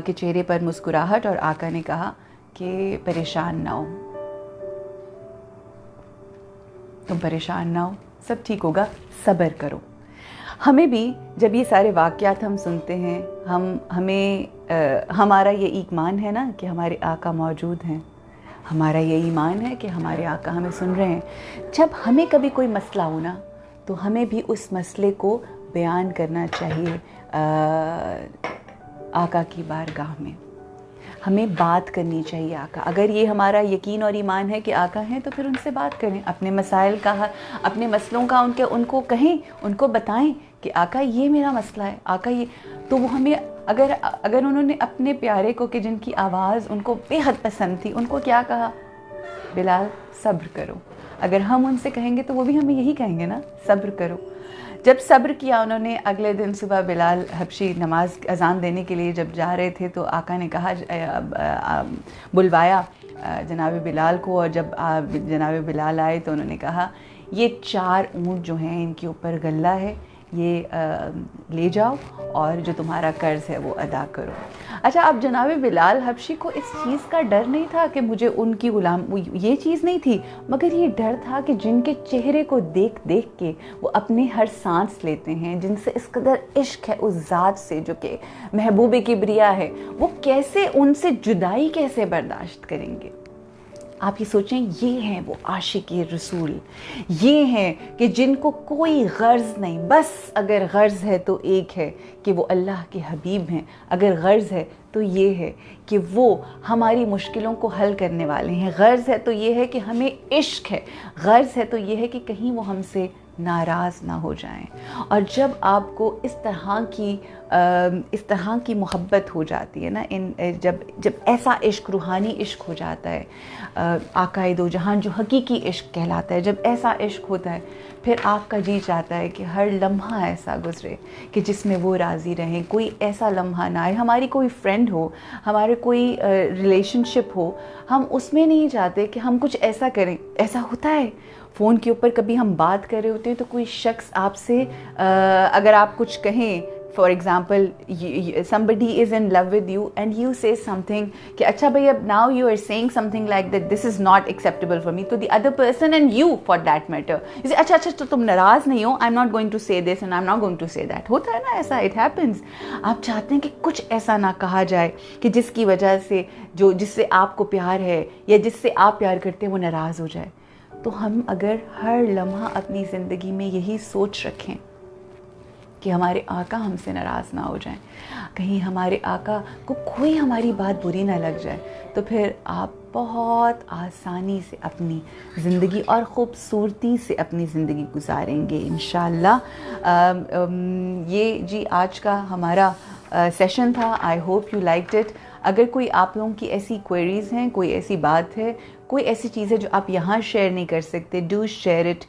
کے چہرے پر مسکراہٹ، اور آقا نے کہا کہ پریشان نہ ہو، تم پریشان نہ ہو، سب ٹھیک ہوگا، صبر کرو۔ ہمیں بھی جب یہ سارے واقعات ہم سنتے ہیں، ہمارا یہ ایمان ہے نا کہ ہمارے آقا موجود ہیں، ہمارا یہ ایمان ہے کہ ہمارے آقا ہمیں سن رہے ہیں۔ جب ہمیں کبھی کوئی مسئلہ ہونا تو ہمیں بھی اس مسئلے کو بیان کرنا چاہیے آقا کی بارگاہ میں، ہمیں بات کرنی چاہیے آقا۔ اگر یہ ہمارا یقین اور ایمان ہے کہ آقا ہیں تو پھر ان سے بات کریں، اپنے مسائل کا، اپنے مسئلوں کا ان کو کہیں، ان کو بتائیں کہ آقا یہ میرا مسئلہ ہے، آقا یہ، تو وہ ہمیں اگر انہوں نے اپنے پیارے کو کہ جن کی آواز ان کو بے حد پسند تھی، ان کو کیا کہا، بلال صبر کرو، اگر ہم ان سے کہیں گے تو وہ بھی ہمیں یہی کہیں گے نا، صبر کرو۔ جب صبر کیا انہوں نے، اگلے دن صبح بلال حبشی نماز اذان دینے کے لیے جب جا رہے تھے تو آقا نے کہا، بلوایا جناب بلال کو، اور جب جناب بلال آئے تو انہوں نے کہا یہ 4 اونٹ جو ہیں ان کے اوپر غلہ ہے، یہ لے جاؤ اور جو تمہارا قرض ہے وہ ادا کرو۔ اچھا، اب جناب بلال حبشی کو اس چیز کا ڈر نہیں تھا کہ مجھے ان کی غلام، یہ چیز نہیں تھی، مگر یہ ڈر تھا کہ جن کے چہرے کو دیکھ دیکھ کے وہ اپنے ہر سانس لیتے ہیں، جن سے اس قدر عشق ہے اس ذات سے جو کہ محبوب کبریا ہے، وہ کیسے ان سے جدائی کیسے برداشت کریں گے۔ آپ یہ سوچیں، یہ ہیں وہ عاشق رسول، یہ ہیں کہ جن کو کوئی غرض نہیں، بس اگر غرض ہے تو ایک ہے کہ وہ اللہ کے حبیب ہیں، اگر غرض ہے تو یہ ہے کہ وہ ہماری مشکلوں کو حل کرنے والے ہیں، غرض ہے تو یہ ہے کہ ہمیں عشق ہے، غرض ہے تو یہ ہے کہ کہیں وہ ہم سے ناراض نہ ہو جائیں۔ اور جب آپ کو اس طرح کی محبت ہو جاتی ہے نا، جب ایسا عشق، روحانی عشق ہو جاتا ہے، آقائے دو جہان جو حقیقی عشق کہلاتا ہے، جب ایسا عشق ہوتا ہے پھر آپ کا جی چاہتا ہے کہ ہر لمحہ ایسا گزرے کہ جس میں وہ راضی رہیں، کوئی ایسا لمحہ نہ آئے، ہماری کوئی فرینڈ فرینڈ ہو, ہمارے کوئی ریلیشن شپ ہو, ہم اس میں نہیں چاہتے کہ ہم کچھ ایسا کریں. ایسا ہوتا ہے فون کے اوپر کبھی ہم بات کر رہے ہوتے ہیں تو کوئی شخص آپ سے اگر آپ کچھ کہیں, for example somebody is in love with you and you say something کہ اچھا بھائی اب now you are saying something like that this is not acceptable for me, to the other person and you for that matter you say اچھا تو تم ناراض نہیں ہو, I'm not going to say this and I'm not going to say that. ہوتا ہے نا ایسا, it happens. آپ چاہتے ہیں کہ کچھ ایسا نہ کہا جائے کہ جس کی وجہ سے جس سے آپ کو پیار ہے یا جس سے آپ پیار کرتے ہیں وہ ناراض ہو جائے. تو ہم اگر ہر لمحہ اپنی زندگی میں یہی سوچ رکھیں کہ ہمارے آقا ہم سے ناراض نہ ہو جائیں, کہیں ہمارے آقا کو کوئی ہماری بات بری نہ لگ جائے, تو پھر آپ بہت آسانی سے اپنی زندگی اور خوبصورتی سے اپنی زندگی گزاریں گے انشاءاللہ. یہ جی آج کا ہمارا سیشن تھا. I hope you liked it. اگر کوئی آپ لوگوں کی ایسی کوئریز ہیں, کوئی ایسی بات ہے, کوئی ایسی چیز ہے جو آپ یہاں شیئر نہیں کر سکتے, do share it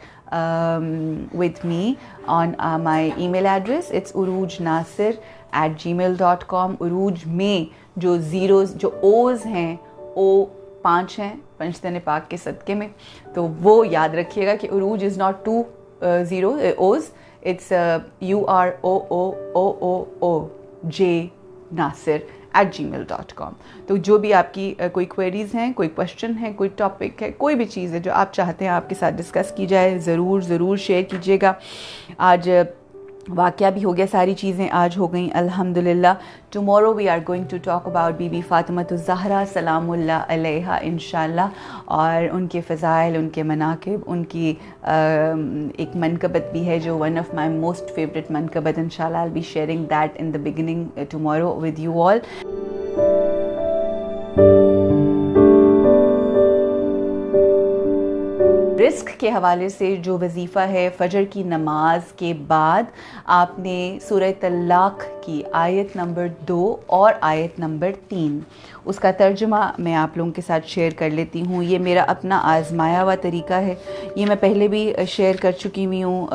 with me on my email address. It's urujnasir@gmail.com. عروج میں جو زیروز جو اوز ہیں او 5 ہیں پنجتن پاک کے صدقے میں, تو وہ یاد رکھیے گا کہ عروج is not 2 0 Os, it's UROOOOJ Nasir @gmail.com. تو جو بھی آپ کی کوئی کوئریز ہیں, کوئی کوشچن ہے, کوئی ٹاپک ہے, کوئی بھی چیز ہے جو آپ چاہتے ہیں آپ کے ساتھ ڈسکس کی جائے, ضرور شیئر کیجیے گا. آج واقعہ بھی ہو گیا, ساری چیزیں آج ہو گئیں الحمدللہ. Tomorrow we are going to talk about Bibi Fatima Alzahra سلام اللہ علیہا انشاءاللہ, اور ان کے فضائل, ان کے مناقب, ان کی ایک منقبت بھی ہے جو one of my most favourite منقبت. انشاءاللہ I'll be sharing that in the beginning tomorrow with you all. رزق کے حوالے سے جو وظیفہ ہے, فجر کی نماز کے بعد آپ نے سورہ طلاق کی آیت نمبر 2 اور آیت نمبر 3 اس کا ترجمہ میں آپ لوگوں کے ساتھ شیئر کر لیتی ہوں. یہ میرا اپنا آزمایا ہوا طریقہ ہے, یہ میں پہلے بھی شیئر کر چکی ہوئی ہوں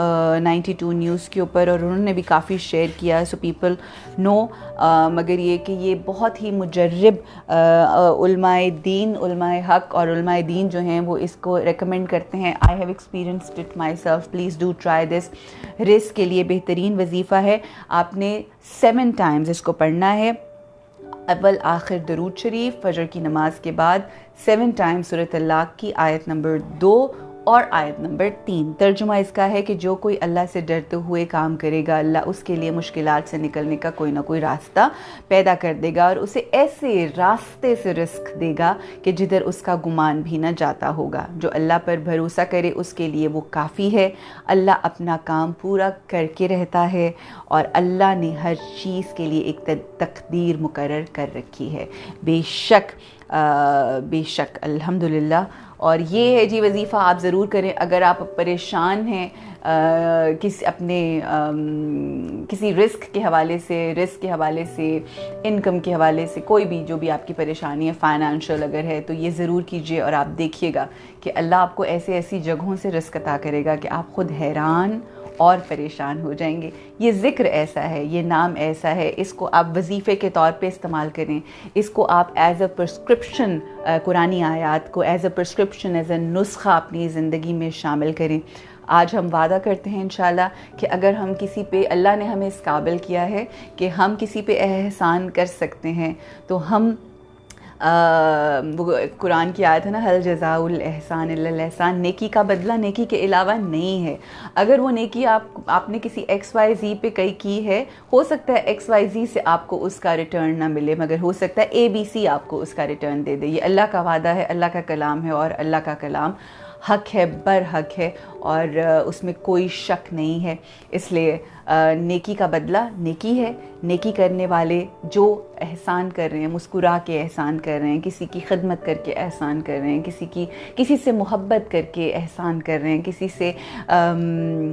92 نیوز کے اوپر, اور انہوں نے بھی کافی شیئر کیا, سو پیپل نو. مگر یہ کہ یہ بہت ہی مجرب علماء دین, علماء حق اور علماء دین جو ہیں وہ اس کو ریکمینڈ کرتے ہیں. I have experienced it my self, please do try this. رزق کے لیے بہترین وظیفہ ہے, آپ نے 7 ٹائمز اس کو پڑھنا ہے, اول آخر درود شریف, فجر کی نماز کے بعد 7 ٹائمز سورۃ طلاق کی آیت نمبر 2 اور آیت نمبر 3. ترجمہ اس کا ہے کہ جو کوئی اللہ سے ڈرتے ہوئے کام کرے گا, اللہ اس کے لیے مشکلات سے نکلنے کا کوئی نہ کوئی راستہ پیدا کر دے گا, اور اسے ایسے راستے سے رزق دے گا کہ جدھر اس کا گمان بھی نہ جاتا ہوگا. جو اللہ پر بھروسہ کرے اس کے لیے وہ کافی ہے. اللہ اپنا کام پورا کر کے رہتا ہے, اور اللہ نے ہر چیز کے لیے ایک تقدیر مقرر کر رکھی ہے. بے شک الحمدللہ. اور یہ ہے جی وظیفہ, آپ ضرور کریں. اگر آپ پریشان ہیں کسی رزق کے حوالے سے, انکم کے حوالے سے, کوئی بھی جو بھی آپ کی پریشانی ہے, فائنانشل اگر ہے, تو یہ ضرور کیجئے, اور آپ دیکھیے گا کہ اللہ آپ کو ایسی جگہوں سے رزق عطا کرے گا کہ آپ خود حیران اور پریشان ہو جائیں گے. یہ ذکر ایسا ہے, یہ نام ایسا ہے, اس کو آپ وظیفے کے طور پہ استعمال کریں, اس کو آپ ایز اے پرسکرپشن, قرآنی آیات کو as a prescription, as a نسخہ اپنی زندگی میں شامل کریں. آج ہم وعدہ کرتے ہیں انشاءاللہ کہ اگر ہم کسی پہ, اللہ نے ہمیں اس قابل کیا ہے کہ ہم کسی پہ احسان کر سکتے ہیں, تو ہم وہ قرآن کی آیت ہے نا, حل جزاء الاحسان الا الاحسان, نیکی کا بدلہ نیکی کے علاوہ نہیں ہے. اگر وہ نیکی آپ نے کسی XYZ پہ کی ہے, ہو سکتا ہے XYZ سے آپ کو اس کا ریٹرن نہ ملے, مگر ہو سکتا ہے ABC آپ کو اس کا ریٹرن دے دے. یہ اللہ کا وعدہ ہے, اللہ کا کلام ہے, اور اللہ کا کلام حق ہے, برحق ہے, اور اس میں کوئی شک نہیں ہے. اس لیے نیکی کا بدلہ نیکی ہے. نیکی کرنے والے جو احسان کر رہے ہیں, مسکرا کے احسان کر رہے ہیں, کسی کی خدمت کر کے احسان کر رہے ہیں, کسی سے محبت کر کے احسان کر رہے ہیں, کسی سے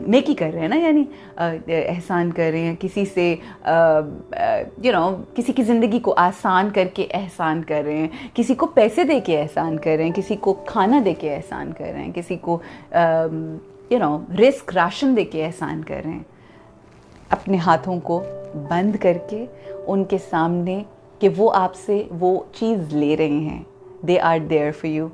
نیکی کر رہے ہیں نا, یعنی احسان کر رہے ہیں, کسی سے کسی کی زندگی کو آسان کر کے احسان کر رہے ہیں, کسی کو پیسے دے کے احسان کر رہے ہیں, کسی کو کھانا دے کے احسان کر رہے ہیں, کسی کو رزق راشن دے کے احسان کر رہے ہیں. اپنے ہاتھوں کو بند کر کے ان کے سامنے کہ وہ آپ سے وہ چیز لے رہے ہیں. They are there for you.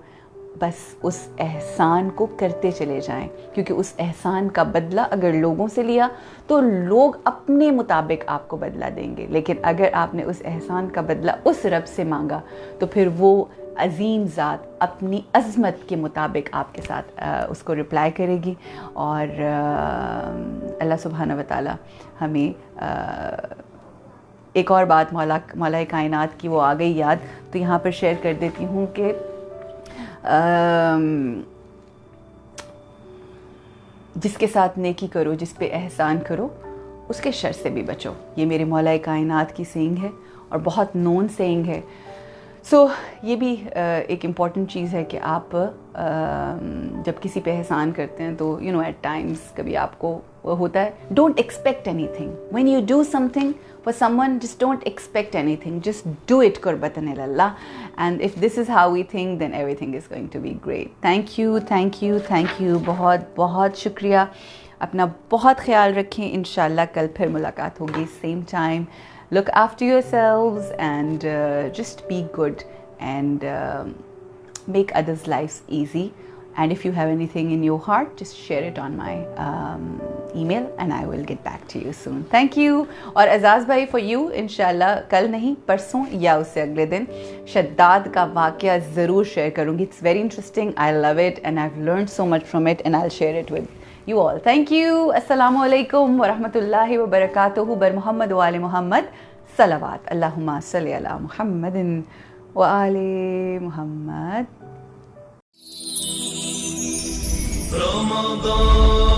بس اس احسان کو کرتے چلے جائیں, کیونکہ اس احسان کا بدلہ اگر لوگوں سے لیا تو لوگ اپنے مطابق آپ کو بدلہ دیں گے, لیکن اگر آپ نے اس احسان کا بدلہ اس رب سے مانگا تو پھر وہ عظیم ذات اپنی عظمت کے مطابق آپ کے ساتھ اس کو رپلائی کرے گی. اور اللہ سبحانہ و تعالی ہمیں ایک اور بات مولا کائنات کی وہ آ گئی یاد, تو یہاں پر شیئر کر دیتی ہوں کہ جس کے ساتھ نیکی کرو, جس پہ احسان کرو, اس کے شر سے بھی بچو. یہ میرے مولا کائنات کی سینگ ہے اور بہت نون سینگ ہے. سو یہ بھی ایک امپورٹنٹ چیز ہے کہ آپ جب کسی پہ احسان کرتے ہیں تو ایٹ ٹائمس کبھی آپ کو ہوتا ہے, don't expect any thing. When you do some thing for someone, just don't expect anything, just do it qurbatan ilallah, and if this is how we think, then everything is going to be great. Thank you بہت بہت شکریہ. اپنا بہت خیال رکھیں. انشاءاللہ کل پھر ملاقات ہوگی same time. Look after yourselves and just be good and make others' lives easy. And if you have anything in your heart, just share it on my email and I will get back to you soon. Thank you. اور اعزاز بھائی for you, انشاءاللہ کل نہیں پرسوں یا اس سے اگلے دن شداد کا واقعہ ضرور شیئر کروں گی. It's very interesting. I love it and I've learned so much from it and I'll share it with you all. Thank you. Assalamu alaikum wa rahmatullahi wa barakatuhu. Bar Muhammad wa ali Muhammad. Salawat. Allahumma salli ala Muhammadin wa ali Muhammad. Ramadan